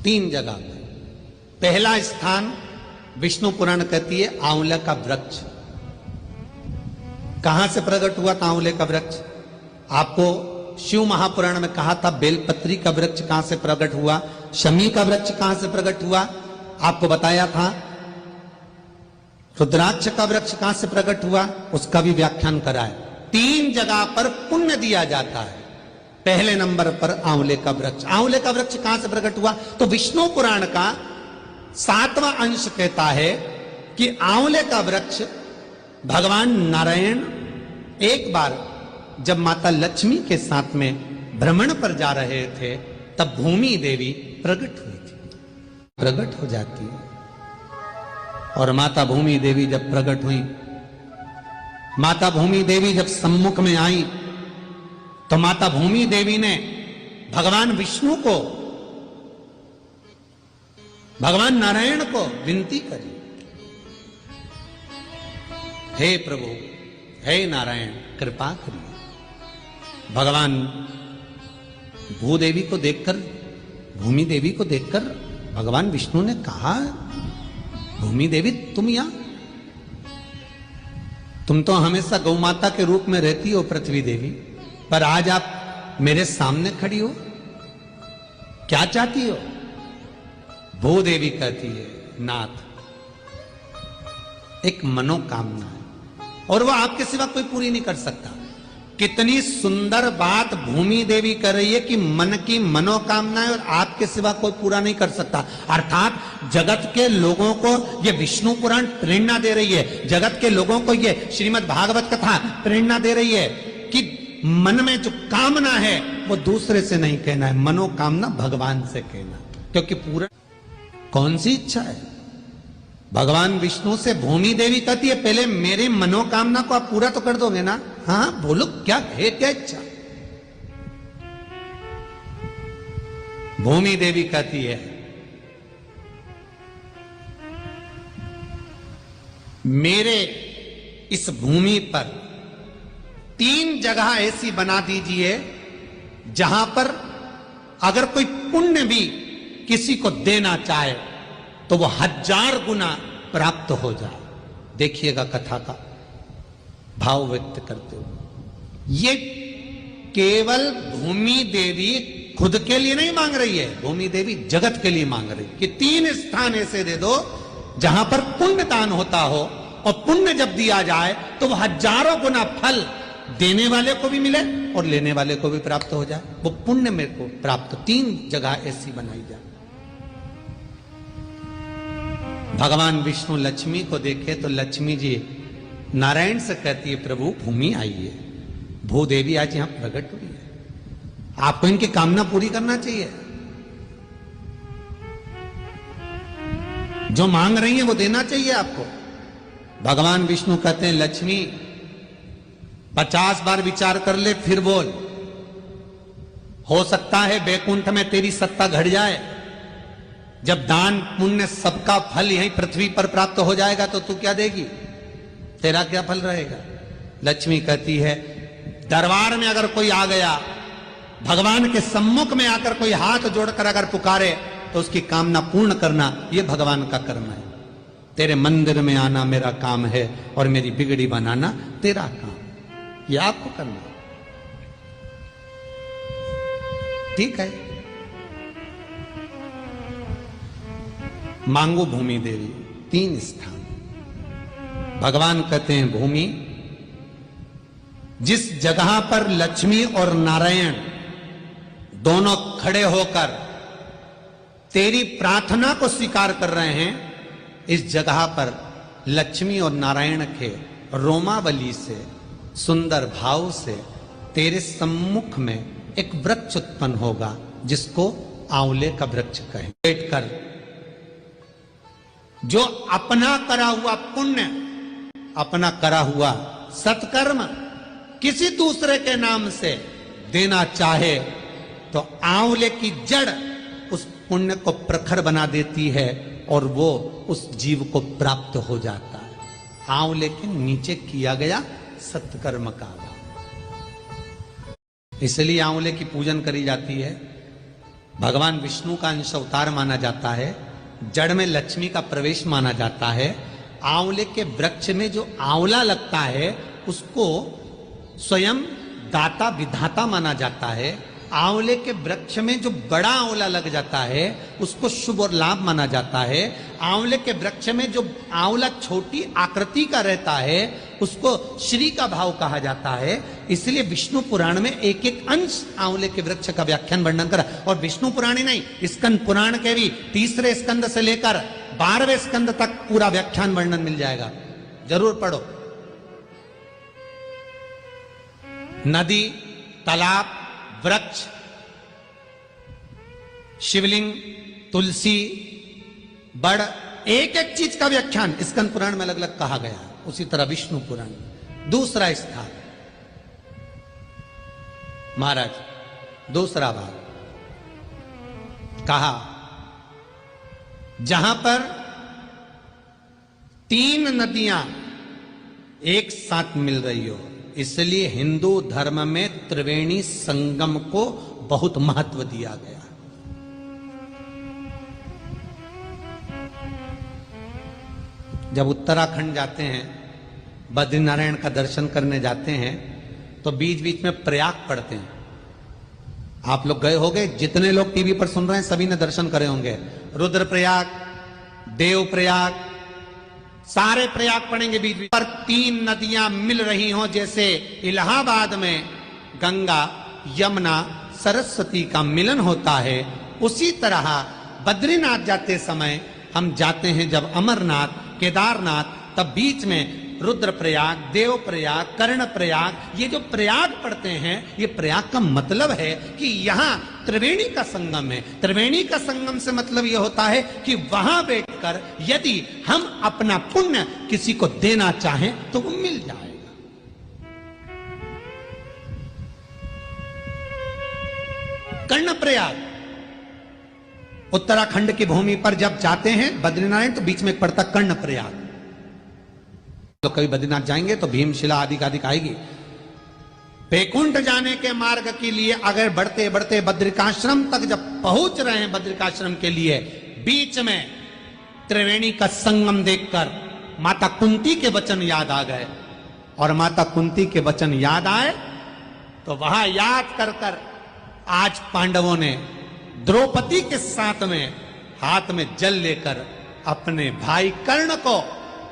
3 जगह पर। पहला स्थान विष्णु पुराण कहती है आंवले का वृक्ष। कहां से प्रकट हुआ था आंवले का वृक्ष? आपको शिव महापुराण में कहा था बेलपत्री का वृक्ष कहां से प्रकट हुआ, शमी का वृक्ष कहां से प्रकट हुआ, आपको बताया था रुद्राक्ष का वृक्ष कहां से प्रकट हुआ, उसका भी व्याख्यान करा है। 3 जगह पर पुण्य दिया जाता है। पहले नंबर पर आंवले का वृक्ष। आंवले का वृक्ष कहां से प्रकट हुआ? तो विष्णु पुराण का 7वां अंश कहता है कि आंवले का वृक्ष भगवान नारायण एक बार जब माता लक्ष्मी के साथ में भ्रमण पर जा रहे थे तब भूमि देवी प्रकट हुई थी, प्रकट हो जाती है। और माता भूमि देवी जब प्रकट हुई, माता भूमि देवी जब सम्मुख में आई तो माता भूमि देवी ने भगवान विष्णु को, भगवान नारायण को विनती करी, हे प्रभु, हे नारायण, कृपा करिए। भगवान भूदेवी को देखकर, भूमि देवी को देखकर भगवान विष्णु ने कहा, भूमि देवी तुम यहां, तुम तो हमेशा गौ माता के रूप में रहती हो पृथ्वी देवी, पर आज आप मेरे सामने खड़ी हो, क्या चाहती हो? भूदेवी कहती है, नाथ, एक मनोकामना है और वह आपके सिवा कोई पूरी नहीं कर सकता। कितनी सुंदर बात भूमि देवी कर रही है कि मन की मनोकामना है और आपके सिवा कोई पूरा नहीं कर सकता। अर्थात जगत के लोगों को यह विष्णु पुराण प्रेरणा दे रही है, जगत के लोगों को यह श्रीमद् भागवत कथा प्रेरणा दे रही है कि मन में जो कामना है वो दूसरे से नहीं कहना है, मनोकामना भगवान से कहना। क्योंकि पूरा कौन सी इच्छा है? भगवान विष्णु से भूमि देवी कहती है, पहले मेरे मनोकामना को आप पूरा तो कर दोगे ना? हाँ बोलो, क्या है, क्या इच्छा? भूमि देवी कहती है, मेरे इस भूमि पर 3 जगह ऐसी बना दीजिए जहां पर अगर कोई पुण्य भी किसी को देना चाहे तो वो 1000 गुना प्राप्त हो जाए। देखिएगा कथा का भाव व्यक्त करते हुए। ये केवल भूमि देवी खुद के लिए नहीं मांग रही है, भूमि देवी जगत के लिए मांग रही है कि 3 स्थान ऐसे दे दो जहां पर पुण्य दान होता हो, और पुण्य जब दिया जाए तो वह 1000 गुना फल देने वाले को भी मिले और लेने वाले को भी प्राप्त हो जाए। वो पुण्य मेरे को प्राप्त 3 जगह ऐसी बनाई जाए। भगवान विष्णु लक्ष्मी को देखे तो लक्ष्मी जी नारायण से कहती है, प्रभु भूमि आई है, भूदेवी आज यहां प्रकट हुई है, आपको इनकी कामना पूरी करना चाहिए, जो मांग रही है वो देना चाहिए आपको। भगवान विष्णु कहते हैं, लक्ष्मी 50 बार विचार कर ले फिर बोल, हो सकता है बैकुंठ में तेरी सत्ता घट जाए। जब दान पुण्य सबका फल यहीं पृथ्वी पर प्राप्त हो जाएगा तो तू क्या देगी? तेरा क्या फल रहेगा? लक्ष्मी कहती है, दरबार में अगर कोई आ गया, भगवान के सम्मुख में आकर कोई हाथ जोड़कर अगर पुकारे तो उसकी कामना पूर्ण करना, यह भगवान का कर्म है। तेरे मंदिर में आना मेरा काम है और मेरी बिगड़ी बनाना तेरा काम, यह आपको करना, ठीक है? मांगो भूमि देवी 3 स्थान। भगवान कहते हैं, भूमि, जिस जगह पर लक्ष्मी और नारायण दोनों खड़े होकर तेरी प्रार्थना को स्वीकार कर रहे हैं, इस जगह पर लक्ष्मी और नारायण के रोमावली से, सुंदर भाव से तेरे सम्मुख में एक वृक्ष उत्पन्न होगा जिसको आंवले का वृक्ष कहें। बैठकर जो अपना करा हुआ पुण्य, अपना करा हुआ सत्कर्म किसी दूसरे के नाम से देना चाहे तो आंवले की जड़ उस पुण्य को प्रखर बना देती है और वो उस जीव को प्राप्त हो जाता है। आंवले के नीचे किया गया सत्कर्म का भाव, इसलिए आंवले की पूजन करी जाती है। भगवान विष्णु का अंश अवतार माना जाता है, जड़ में लक्ष्मी का प्रवेश माना जाता है। आंवले के वृक्ष में जो आंवला लगता है उसको स्वयं दाता विधाता माना जाता है। आंवले के वृक्ष में जो बड़ा आंवला लग जाता है उसको शुभ और लाभ माना जाता है। आंवले के वृक्ष में जो आंवला छोटी आकृति का रहता है उसको श्री का भाव कहा जाता है। इसलिए विष्णु पुराण में एक एक अंश आंवले के वृक्ष का व्याख्यान वर्णन करा। और विष्णु पुराण ही नहीं, स्कंद पुराण के भी 3रे स्कंद से लेकर 12वें स्कंद तक पूरा व्याख्यान वर्णन मिल जाएगा, जरूर पढ़ो। नदी, तालाब, वृक्ष, शिवलिंग, तुलसी, बड़, एक एक चीज का व्याख्यान स्कंद पुराण में अलग अलग कहा गया। उसी तरह विष्णु पुराण दूसरा स्थान। महाराज दूसरा भाग कहा जहां पर 3 नदियां एक साथ मिल रही हो, इसलिए हिंदू धर्म में त्रिवेणी संगम को बहुत महत्व दिया गया। जब उत्तराखंड जाते हैं, बद्रीनारायण का दर्शन करने जाते हैं, तो बीच बीच में प्रयाग पढ़ते हैं। आप लोग गए होंगे, जितने लोग टीवी पर सुन रहे हैं सभी ने दर्शन करे होंगे। रुद्रप्रयाग, देवप्रयाग, सारे प्रयाग पढ़ेंगे। बीच बीच पर 3 नदियां मिल रही हों, जैसे इलाहाबाद में गंगा, यमुना, सरस्वती का मिलन होता है, उसी तरह बद्रीनाथ जाते समय हम जाते हैं जब अमरनाथ, केदारनाथ, तब बीच में रुद्रप्रयाग, देवप्रयाग, कर्णप्रयाग, ये जो प्रयाग पढ़ते हैं, ये प्रयाग का मतलब है कि यहां त्रिवेणी का संगम है। त्रिवेणी का संगम से मतलब यह होता है कि वहां बैठकर यदि हम अपना पुण्य किसी को देना चाहें तो वो मिल जाएगा। कर्णप्रयाग उत्तराखंड की भूमि पर जब जाते हैं बद्रीनारायण, तो बीच में एक पड़ता कर्णप्रयाग। तो कभी बद्रीनाथ जाएंगे तो भीमशिला आदि आएगी। बैकुंठ जाने के मार्ग के लिए अगर बढ़ते बढ़ते बद्रिकाश्रम तक जब पहुंच रहे हैं, बद्रिकाश्रम के लिए बीच में त्रिवेणी का संगम देखकर माता कुंती के वचन याद आ गए। और माता कुंती के वचन याद आए तो वहां याद कर कर आज पांडवों ने द्रौपदी के साथ में हाथ में जल लेकर अपने भाई कर्ण को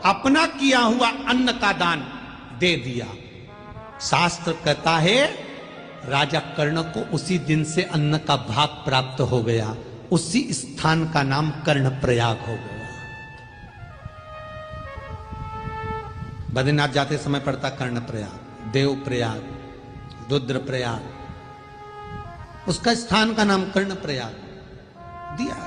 अपना किया हुआ अन्न का दान दे दिया। शास्त्र कहता है राजा कर्ण को उसी दिन से अन्न का भाग प्राप्त हो गया, उसी स्थान का नाम कर्णप्रयाग हो गया। बद्रीनाथ जाते समय पड़ता कर्णप्रयाग, देवप्रयाग, रुद्रप्रयाग, उसका स्थान का नाम कर्णप्रयाग दिया।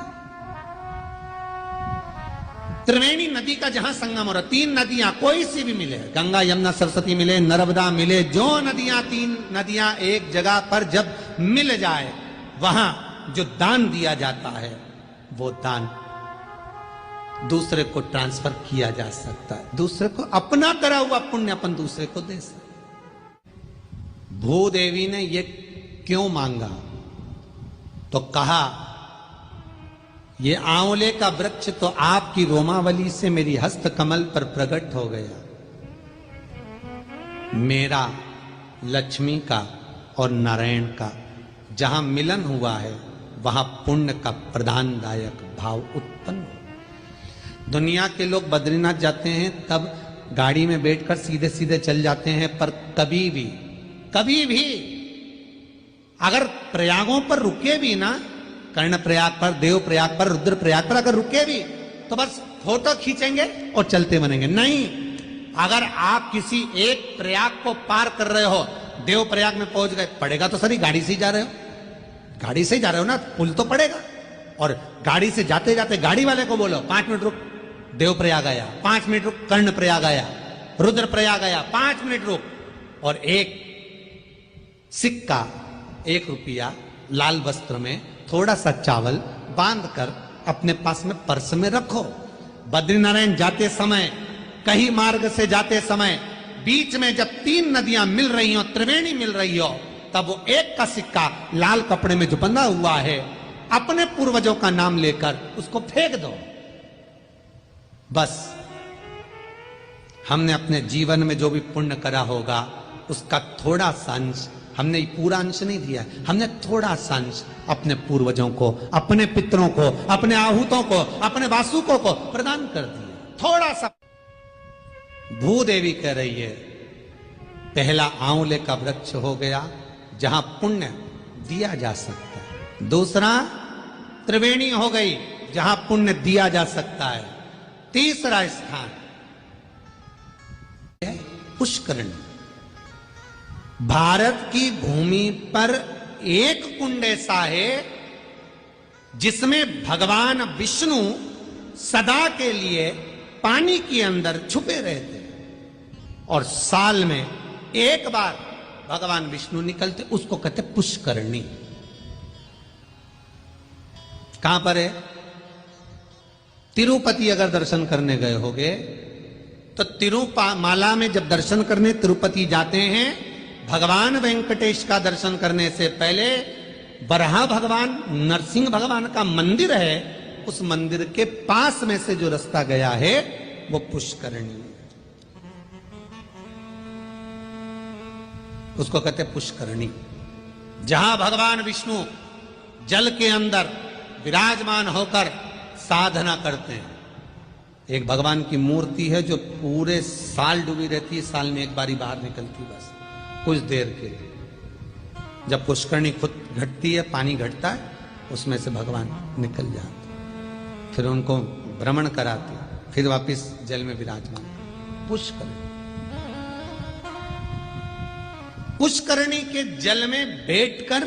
त्रिवेणी नदी का जहां संगम हो रहा, 3 नदियां कोई सी भी मिले, गंगा, यमुना, सरस्वती मिले, नर्मदा मिले, जो नदियां 3 नदियां एक जगह पर जब मिल जाए, वहां जो दान दिया जाता है वो दान दूसरे को ट्रांसफर किया जा सकता है। दूसरे को अपना करा हुआ पुण्य अपन दूसरे को दे सकते। भूदेवी ने ये क्यों मांगा? तो कहा ये आंवले का वृक्ष तो आपकी रोमावली से मेरी हस्त कमल पर प्रकट हो गया। मेरा लक्ष्मी का और नारायण का जहां मिलन हुआ है वहां पुण्य का प्रदानदायक भाव उत्पन्न हो। दुनिया के लोग बद्रीनाथ जाते हैं तब गाड़ी में बैठकर सीधे सीधे चल जाते हैं, पर कभी भी अगर प्रयागों पर रुके भी ना, कर्णप्रयाग पर, देवप्रयाग पर, रुद्रप्रयाग पर अगर रुके भी तो बस फोटो खींचेंगे और चलते बनेंगे। नहीं, अगर आप किसी एक प्रयाग को पार कर रहे हो, देवप्रयाग में पहुंच गए, पड़ेगा तो सही, गाड़ी से ही जा रहे हो, गाड़ी से ही जा रहे हो ना, पुल तो पड़ेगा। और गाड़ी से जाते जाते गाड़ी वाले को बोलो 5 मिनट रुक, देवप्रयाग आया, 5 मिनट रुक, कर्णप्रयाग आया, रुद्रप्रयाग आया, 5 मिनट रुक। और एक सिक्का, 1 रुपया लाल वस्त्र में थोड़ा सा चावल बांधकर अपने पास में पर्स में रखो। बद्रीनारायण जाते समय, कहीं मार्ग से जाते समय बीच में जब 3 नदियां मिल रही हो, त्रिवेणी मिल रही हो, तब वो 1 का सिक्का लाल कपड़े में जो बंधा हुआ है अपने पूर्वजों का नाम लेकर उसको फेंक दो। बस हमने अपने जीवन में जो भी पुण्य करा होगा उसका थोड़ा सा अंश, हमने पूरा अंश नहीं दिया, हमने थोड़ा सा अंश अपने पूर्वजों को, अपने पितरों को, अपने आहूतों को, अपने वासुकों को प्रदान कर दिया। थोड़ा सा। भूदेवी कह रही है पहला आंवले का वृक्ष हो गया जहां पुण्य दिया जा सकता है। दूसरा त्रिवेणी हो गई जहां पुण्य दिया जा सकता है। तीसरा स्थान है पुष्करणी। भारत की भूमि पर एक कुंड ऐसा है जिसमें भगवान विष्णु सदा के लिए पानी के अंदर छुपे रहते हैं और साल में एक बार भगवान विष्णु निकलते, उसको कहते पुष्करणी। कहां पर है? तिरुपति अगर दर्शन करने गए होगे तो तिरुमाला में जब दर्शन करने तिरुपति जाते हैं, भगवान वेंकटेश का दर्शन करने से पहले बरहा भगवान नरसिंह भगवान का मंदिर है, उस मंदिर के पास में से जो रास्ता गया है वो पुष्करणी, उसको कहते पुष्करणी। जहां भगवान विष्णु जल के अंदर विराजमान होकर साधना करते हैं। एक भगवान की मूर्ति है जो पूरे साल डूबी रहती है, साल में एक बारी बाहर निकलती बस कुछ देर के लिए। जब पुष्करणी खुद घटती है, पानी घटता है, उसमें से भगवान निकल जाते, फिर उनको भ्रमण कराते, फिर वापस जल में विराजमान। पुष्करणी, पुष्करणी के जल में बैठकर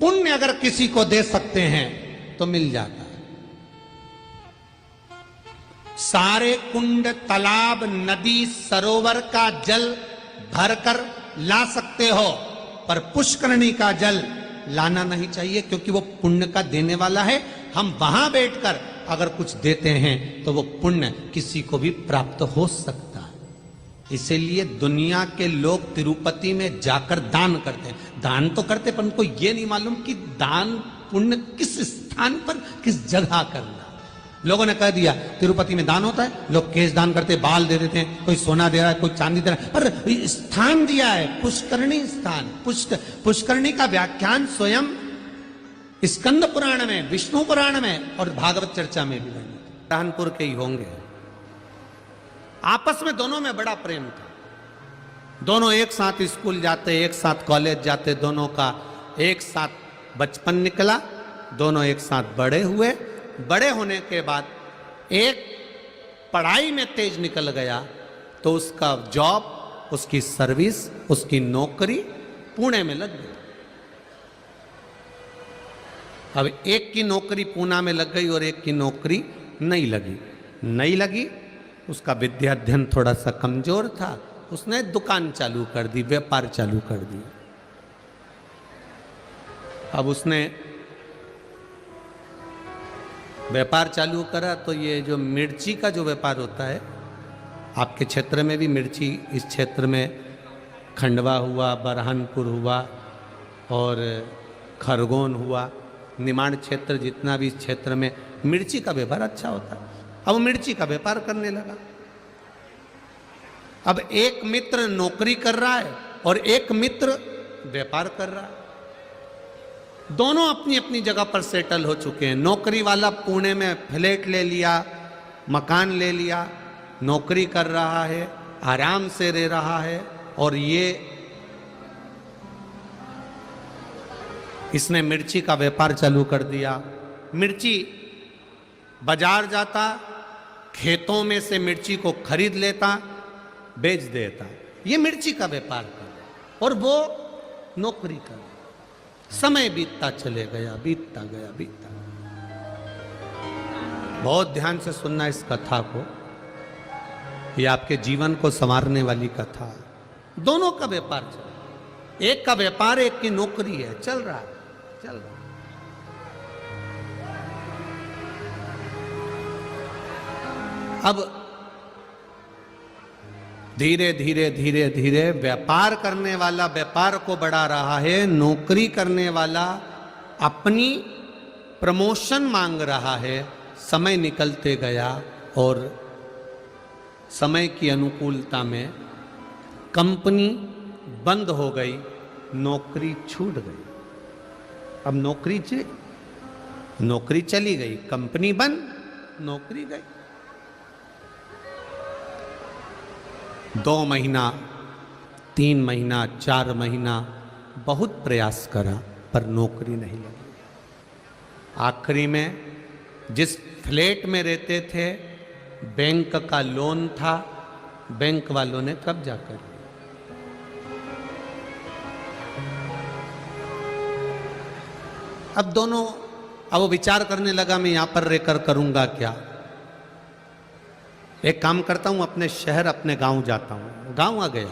पुण्य अगर किसी को दे सकते हैं तो मिल जाता है। सारे कुंड, तालाब, नदी, सरोवर का जल भरकर ला सकते हो, पर पुष्करणी का जल लाना नहीं चाहिए क्योंकि वो पुण्य का देने वाला है। हम वहां बैठकर अगर कुछ देते हैं तो वो पुण्य किसी को भी प्राप्त हो सकता है। इसीलिए दुनिया के लोग तिरुपति में जाकर दान करते हैं। दान तो करते पर उनको ये नहीं मालूम कि दान पुण्य किस स्थान पर, किस जगह करना। लोगों ने कह दिया तिरुपति में दान होता है, लोग केश दान करते, बाल दे देते हैं, कोई सोना दे रहा है, कोई चांदी दे रहा है, पर स्थान दिया है पुष्करणी स्थान। पुष्करणी का व्याख्यान स्वयं स्कंद पुराण में, विष्णु पुराण में और भागवत चर्चा में भी वर्णित। कानपुर के ही होंगे। आपस में दोनों में बड़ा प्रेम था, दोनों एक साथ स्कूल जाते, एक साथ कॉलेज जाते, दोनों का एक साथ बचपन निकला, दोनों एक साथ बड़े हुए। बड़े होने के बाद एक पढ़ाई में तेज निकल गया तो उसका जॉब, उसकी सर्विस, उसकी नौकरी पुणे में लग गई। अब एक की नौकरी पूना में लग गई और एक की नौकरी नहीं लगी। उसका विद्या अध्ययन थोड़ा सा कमजोर था, उसने दुकान चालू कर दी, व्यापार चालू कर दिया। अब उसने व्यापार चालू करा तो ये जो मिर्ची का जो व्यापार होता है, आपके क्षेत्र में भी मिर्ची, इस क्षेत्र में खंडवा हुआ, बरहानपुर हुआ और खरगोन हुआ, निमाड़ क्षेत्र, जितना भी इस क्षेत्र में मिर्ची का व्यापार अच्छा होता है। अब मिर्ची का व्यापार करने लगा। अब एक मित्र नौकरी कर रहा है और एक मित्र व्यापार कर रहा है। दोनों अपनी अपनी जगह पर सेटल हो चुके हैं। नौकरी वाला पुणे में फ्लैट ले लिया, मकान ले लिया, नौकरी कर रहा है, आराम से रह रहा है, और इसने मिर्ची का व्यापार चालू कर दिया। मिर्ची बाजार जाता, खेतों में से मिर्ची को खरीद लेता, बेच देता। ये मिर्ची का व्यापार कर, और वो नौकरी कर। समय बीतता चले गया, बीतता गया। बहुत ध्यान से सुनना इस कथा को, ये आपके जीवन को संवारने वाली कथा है। दोनों का व्यापार चल रहा, एक का व्यापार, एक की नौकरी है, चल रहा है। अब धीरे धीरे व्यापार करने वाला व्यापार को बढ़ा रहा है, नौकरी करने वाला अपनी प्रमोशन मांग रहा है, समय निकलते गया और समय की अनुकूलता में कंपनी बंद हो गई, नौकरी छूट गई। अब नौकरी चली गई, कंपनी बंद, नौकरी गई। 2 महीना, 3 महीना, 4 महीना बहुत प्रयास करा पर नौकरी नहीं लगी। आखिरी में जिस फ्लैट में रहते थे, बैंक का लोन था, बैंक वालों ने कब्जा कर लिया। अब वो विचार करने लगा मैं यहां पर रहकर करूंगा क्या। एक काम करता हूं, अपने शहर अपने गांव जाता हूं। गांव आ गया,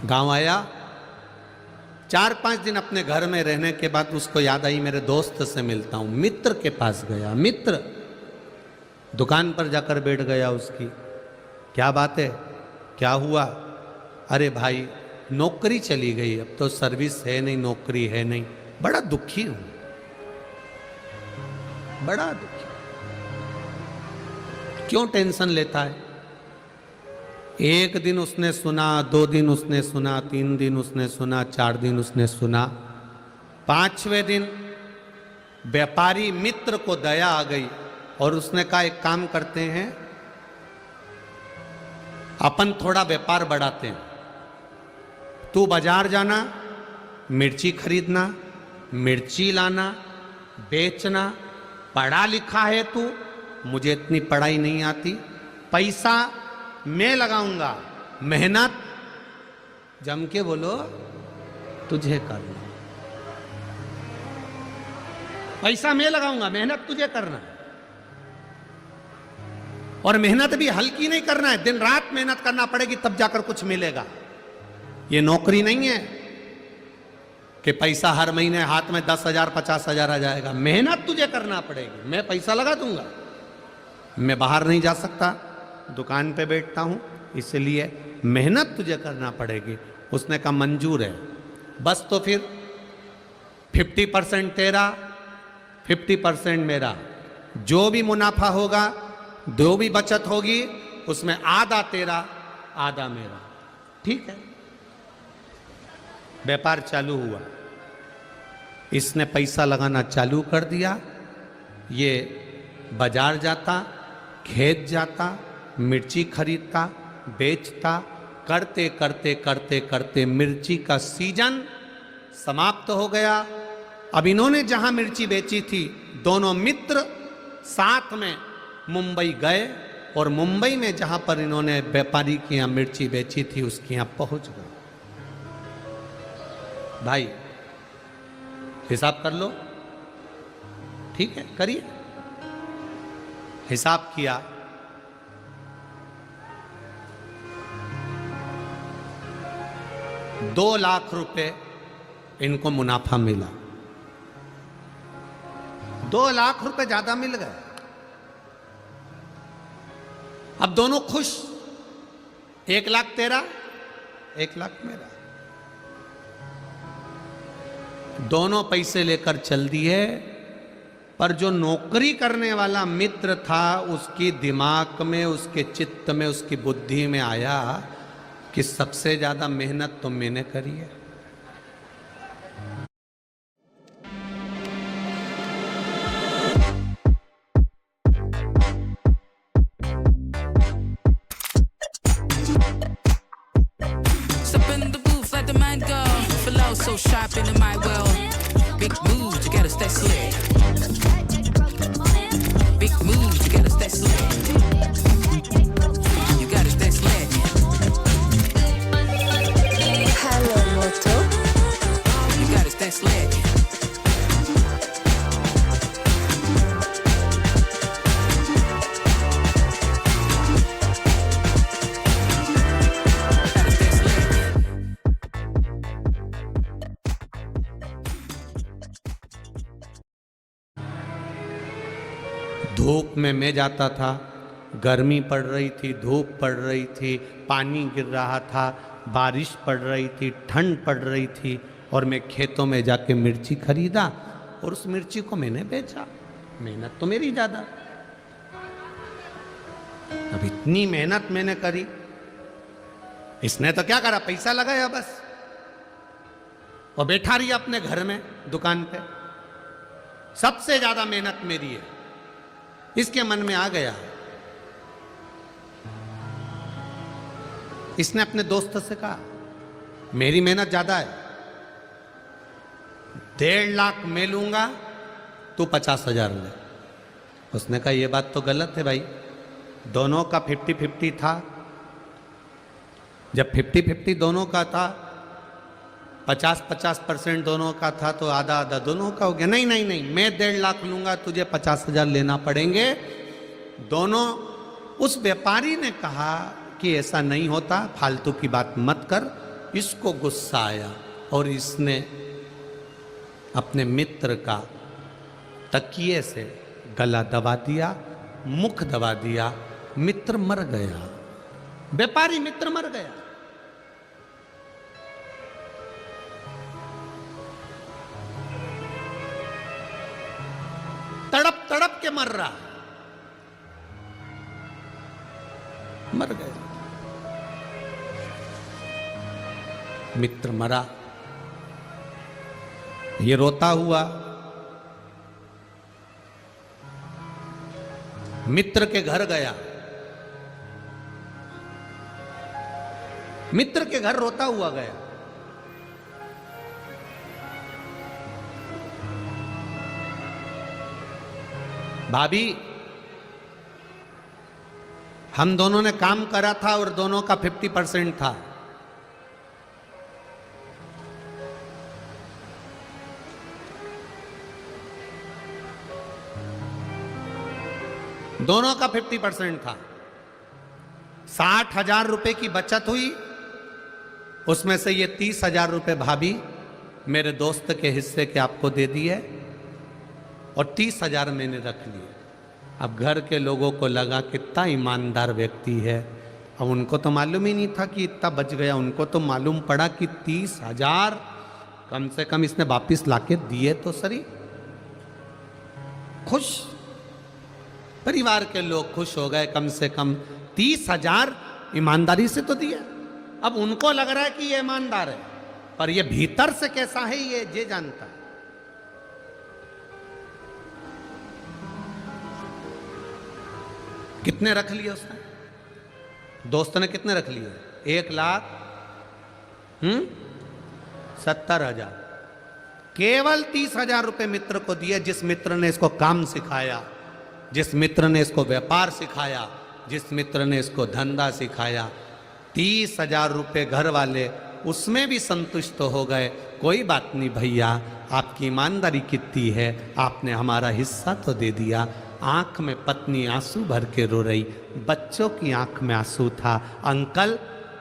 गांव आया, 4-5 दिन अपने घर में रहने के बाद उसको याद आई मेरे दोस्त से मिलता हूं। मित्र के पास गया, मित्र दुकान पर जाकर बैठ गया उसकी। क्या बात है, क्या हुआ? अरे भाई नौकरी चली गई, अब तो सर्विस है नहीं, नौकरी है नहीं, बड़ा दुखी हूं, बड़ा दुखी। क्यों टेंशन लेता है? 1 दिन उसने सुना, 2 दिन उसने सुना, 3 दिन उसने सुना, 4 दिन उसने सुना, 5वें दिन व्यापारी मित्र को दया आ गई और उसने कहा एक काम करते हैं, अपन थोड़ा व्यापार बढ़ाते हैं। तू बाजार जाना, मिर्ची खरीदना, मिर्ची लाना, बेचना, पढ़ा लिखा है तू, मुझे इतनी पढ़ाई नहीं आती, पैसा मैं लगाऊंगा, मेहनत जम के बोलो तुझे करना, पैसा मैं लगाऊंगा, मेहनत तुझे करना। और मेहनत भी हल्की नहीं करना है, दिन रात मेहनत करना पड़ेगी तब जाकर कुछ मिलेगा। ये नौकरी नहीं है कि पैसा हर महीने हाथ में 10,000 50,000 आ जाएगा। मेहनत तुझे करना पड़ेगी। मैं पैसा लगा दूंगा, मैं बाहर नहीं जा सकता, दुकान पे बैठता हूं, इसलिए मेहनत तुझे करना पड़ेगी। उसने कहा मंजूर है, बस तो फिर 50% तेरा, 50% मेरा, जो भी मुनाफा होगा, जो भी बचत होगी, उसमें आधा तेरा आधा मेरा। ठीक है, व्यापार चालू हुआ। इसने पैसा लगाना चालू कर दिया। ये बाजार जाता, खेत जाता, मिर्ची खरीदता, बेचता, करते करते करते करते मिर्ची का सीजन समाप्त हो गया। अब इन्होंने जहां मिर्ची बेची थी, दोनों मित्र साथ में मुंबई गए और मुंबई में जहां पर इन्होंने व्यापारी के यहां मिर्ची बेची थी उसके यहां पहुंच गए। भाई हिसाब कर लो, ठीक है, करिए। हिसाब किया, 2 लाख रुपए इनको मुनाफा मिला। 2 लाख रुपए ज्यादा मिल गए। अब दोनों खुश, 1 लाख तेरा, 1 लाख मेरा। दोनों पैसे लेकर चल दिए, पर जो नौकरी करने वाला मित्र था उसकी दिमाग में, उसके चित्त में, उसकी बुद्धि में आया कि सबसे ज्यादा मेहनत तो मैंने करी है। So sharp into my world. Big moves, you gotta stay slick. Big moves, you gotta stay slick. You gotta stay slick. Hello, Moto. You gotta stay slick. धूप में मैं जाता था, गर्मी पड़ रही थी, धूप पड़ रही थी, पानी गिर रहा था, बारिश पड़ रही थी, ठंड पड़ रही थी, और मैं खेतों में जाके मिर्ची खरीदा और उस मिर्ची को मैंने बेचा। मेहनत तो मेरी ज्यादा। अब इतनी मेहनत मैंने करी, इसने तो क्या करा, पैसा लगाया बस, और बैठा रही अपने घर में दुकान पे। सबसे ज्यादा मेहनत मेरी है। इसके मन में आ गया, इसने अपने दोस्त से कहा मेरी मेहनत ज्यादा है, 1.5 लाख मैं लूंगा, तू 50,000 ले। उसने कहा यह बात तो गलत है भाई, दोनों का 50-50 था। जब 50-50 दोनों का था, 50-50% दोनों का था, तो आधा आधा दोनों का हो गया। नहीं नहीं नहीं, मैं 1.5 लाख लूंगा, तुझे 50,000 लेना पड़ेंगे दोनों। उस व्यापारी ने कहा कि ऐसा नहीं होता, फालतू की बात मत कर। इसको गुस्सा आया और इसने अपने मित्र का तकिए से गला दबा दिया, मुख दबा दिया। मित्र मर गया, व्यापारी मित्र मर गया। तड़प तड़प के मर रहा, मर गया। मित्र मरा, ये रोता हुआ मित्र के घर गया। मित्र के घर रोता हुआ गया। भाभी, हम दोनों ने काम करा था और दोनों का 50% था। दोनों का 50% था। 60,000 रुपए की बचत हुई, उसमें से ये 30,000 रुपए भाभी मेरे दोस्त के हिस्से के आपको दे दिए और 30,000 मैंने रख लिए। अब घर के लोगों को लगा कितना ईमानदार व्यक्ति है। अब उनको तो मालूम ही नहीं था कि इतना बच गया, उनको तो मालूम पड़ा कि 30,000 कम से कम इसने वापिस लाके दिए तो सही। खुश, परिवार के लोग खुश हो गए, कम से कम 30,000 ईमानदारी से तो दिया। अब उनको लग रहा है कि ये ईमानदार है, पर ये भीतर से कैसा है ये जानता है। कितने रख लिए उसने, दोस्त ने कितने रख लिए? 1,70,000। केवल 30,000 रुपए मित्र को दिए, जिस मित्र ने इसको काम सिखाया, जिस मित्र ने इसको व्यापार सिखाया, जिस मित्र ने इसको धंधा सिखाया। 30,000 रुपए घर वाले उसमें भी संतुष्ट हो गए। कोई बात नहीं भैया, आपकी ईमानदारी कितनी है, आपने हमारा हिस्सा तो दे दिया। आंख में पत्नी आंसू भर के रो रही, बच्चों की आंख में आंसू था। अंकल,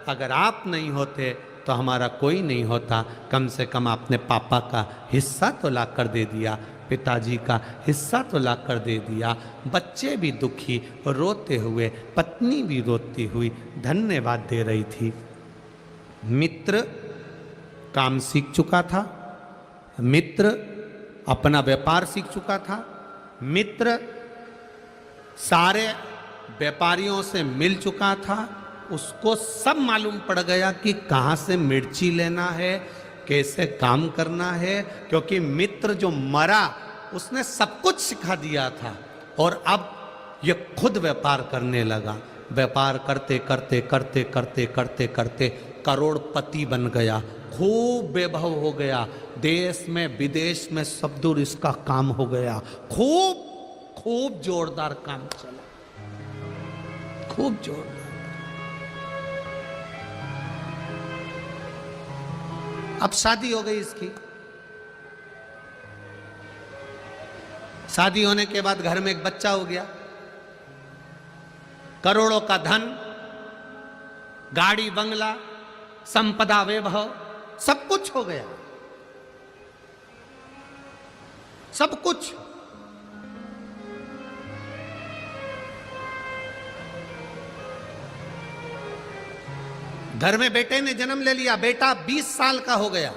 अगर आप नहीं होते तो हमारा कोई नहीं होता, कम से कम आपने पापा का हिस्सा तो ला कर दे दिया, पिताजी का हिस्सा तो ला कर दे दिया। बच्चे भी दुखी रोते हुए, पत्नी भी रोती हुई धन्यवाद दे रही थी। मित्र काम सीख चुका था, मित्र अपना व्यापार सीख चुका था, मित्र सारे व्यापारियों से मिल चुका था। उसको सब मालूम पड़ गया कि कहाँ से मिर्ची लेना है, कैसे काम करना है, क्योंकि मित्र जो मरा उसने सब कुछ सिखा दिया था। और अब ये खुद व्यापार करने लगा। व्यापार करते करते करते करते करते करते करोड़पति बन गया, खूब वैभव हो गया। देश में विदेश में सब दूर इसका काम हो गया। खूब खूब जोरदार काम चला, खूब जोरदार। अब शादी हो गई इसकी। शादी होने के बाद घर में एक बच्चा हो गया। करोड़ों का धन, गाड़ी बंगला, संपदा वैभव, सब कुछ हो गया, सब कुछ। घर में बेटे ने जन्म ले लिया। बेटा 20 साल का हो गया।